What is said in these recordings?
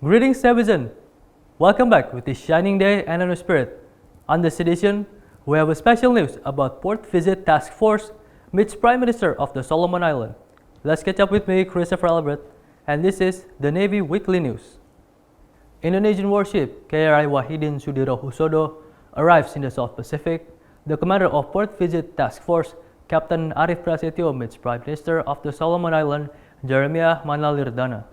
Greetings, citizen! Welcome back with this shining day and a new spirit. On this edition, we have a special news about Port Visit Task Force meets Prime Minister of the Solomon Islands. Let's catch up with me, Christopher Albert, and this is the Navy Weekly News. Indonesian warship KRI Wahidin Sudirohusodo arrives in the South Pacific. The commander of Port Visit Task Force, Captain Arif Prasetyo, meets Prime Minister of the Solomon Islands, Jeremiah Manalirdana.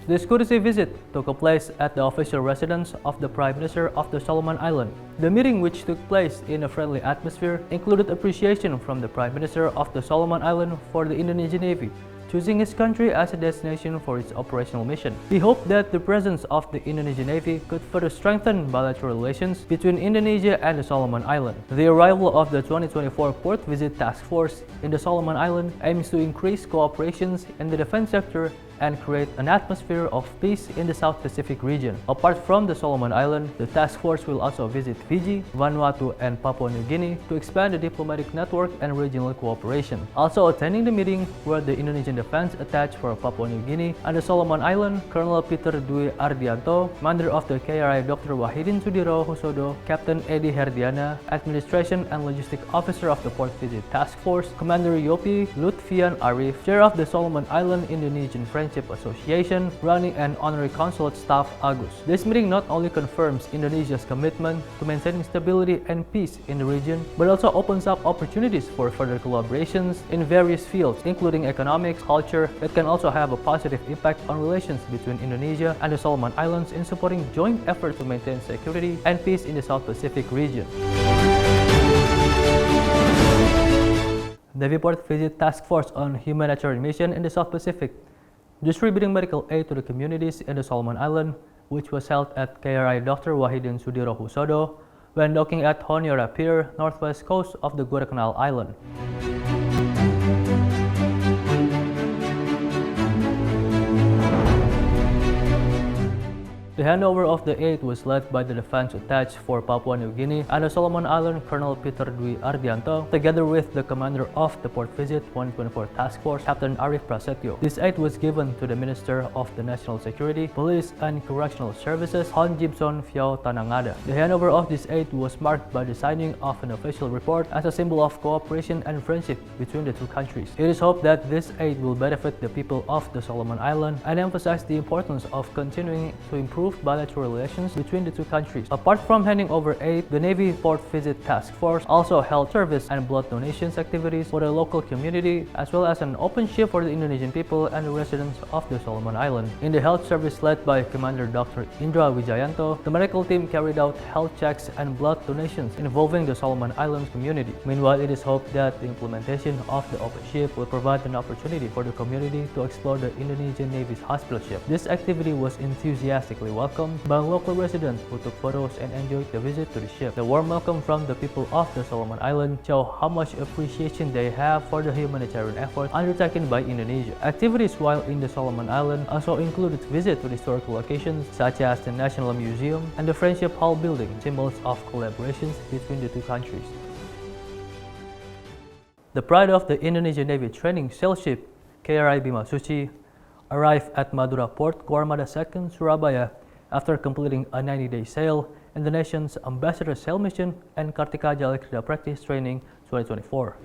This courtesy visit took place at the official residence of the Prime Minister of the Solomon Islands. The meeting, which took place in a friendly atmosphere, included appreciation from the Prime Minister of the Solomon Islands for the Indonesian Navy choosing his country as a destination for its operational mission. He hoped that the presence of the Indonesian Navy could further strengthen bilateral relations between Indonesia and the Solomon Islands. The arrival of the 2024 Port Visit Task Force in the Solomon Islands aims to increase cooperation in the defense sector and create an atmosphere of peace in the South Pacific region. Apart from the Solomon Islands, the task force will also visit Fiji, Vanuatu, and Papua New Guinea to expand the diplomatic network and regional cooperation. Also attending the meeting were the Indonesian Defense Attached for Papua New Guinea and the Solomon Islands, Colonel Peter Dwi Ardianto, Commander of the KRI Dr. Wahidin Sudirohusodo, Captain Edi Herdiana, Administration and Logistics Officer of the Port Visit Task Force, Commander Yopi Lutfian Arif, Chair of the Solomon Island Indonesian Friendship Association, running an honorary consulate staff Agus. This meeting not only confirms Indonesia's commitment to maintaining stability and peace in the region, but also opens up opportunities for further collaborations in various fields, including economics, culture, that can also have a positive impact on relations between Indonesia and the Solomon Islands in supporting joint efforts to maintain security and peace in the South Pacific region. Navy Port Visit Task Force on Humanitarian Mission in the South Pacific, distributing medical aid to the communities in the Solomon Islands, which was held at KRI Dr. Wahidin Sudirohusodo when docking at Honiara Pier, northwest coast of the Guadalcanal Island. The handover of the aid was led by the Defense Attached for Papua New Guinea and the Solomon Islands, Colonel Peter Dwi Ardianto, together with the commander of the Port Visit 2024 Task Force, Captain Arif Prasetyo. This aid was given to the Minister of the National Security, Police and Correctional Services, Hon Gibson Fiao Tanangada. The handover of this aid was marked by the signing of an official report as a symbol of cooperation and friendship between the two countries. It is hoped that this aid will benefit the people of the Solomon Islands and emphasize the importance of continuing to improve bilateral relations between the two countries. Apart from handing over aid, the Navy Port Visit Task Force also held service and blood donations activities for the local community, as well as an open ship for the Indonesian people and the residents of the Solomon Islands. In the health service led by Commander Dr. Indra Wijayanto, the medical team carried out health checks and blood donations involving the Solomon Islands community. Meanwhile, it is hoped that the implementation of the open ship will provide an opportunity for the community to explore the Indonesian Navy's hospital ship. This activity was enthusiastically welcomed by local residents who took photos and enjoyed the visit to the ship. The warm welcome from the people of the Solomon Islands show how much appreciation they have for the humanitarian effort undertaken by Indonesia. Activities while in the Solomon Islands also included visits to historical locations such as the National Museum and the Friendship Hall building, symbols of collaborations between the two countries. The pride of the Indonesian Navy training sail ship KRI Basuchi arrived at Madura Port Armada 2nd, Surabaya, after completing a 90-day sail in the nation's Ambassador Sail Mission and Kartika Jalakrida Practice Training 2024.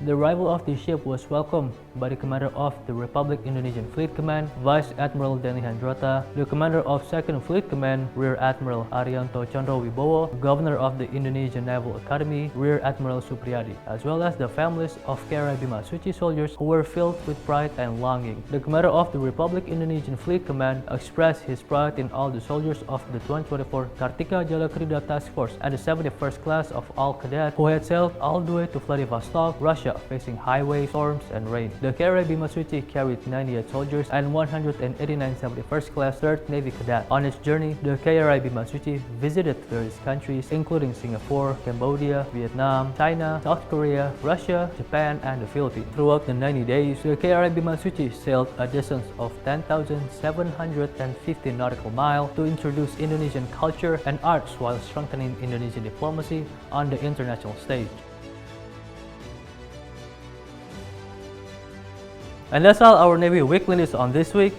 The arrival of the ship was welcomed by the commander of the Republic Indonesian Fleet Command, Vice Admiral Denny Handrota, the commander of 2nd Fleet Command, Rear Admiral Arianto Chandra Wibowo, governor of the Indonesian Naval Academy, Rear Admiral Supriyadi, as well as the families of KRI Basuchi soldiers who were filled with pride and longing. The commander of the Republic Indonesian Fleet Command expressed his pride in all the soldiers of the 2024 Kartika Jalakrida Task Force and the 71st class of all cadets who had sailed all the way to Vladivostok, Russia, facing highway storms and rain. The KRA Basuchi carried 98 soldiers and 189 71st Class 3rd Navy cadets. On its journey, the KRA Basuchi visited various countries including Singapore, Cambodia, Vietnam, China, South Korea, Russia, Japan, and the Philippines. Throughout the 90 days, the KRA Basuchi sailed a distance of 10,750 nautical miles to introduce Indonesian culture and arts while strengthening Indonesian diplomacy on the international stage. And that's all our Navy Weekly News on this week.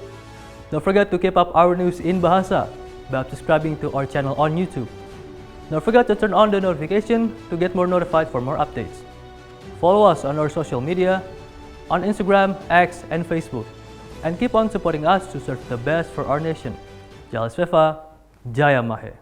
Don't forget to keep up our news in Bahasa by subscribing to our channel on YouTube. Don't forget to turn on the notification to get more notified for more updates. Follow us on our social media, on Instagram, X, and Facebook. And keep on supporting us to serve the best for our nation. Jalesvevajayamahe.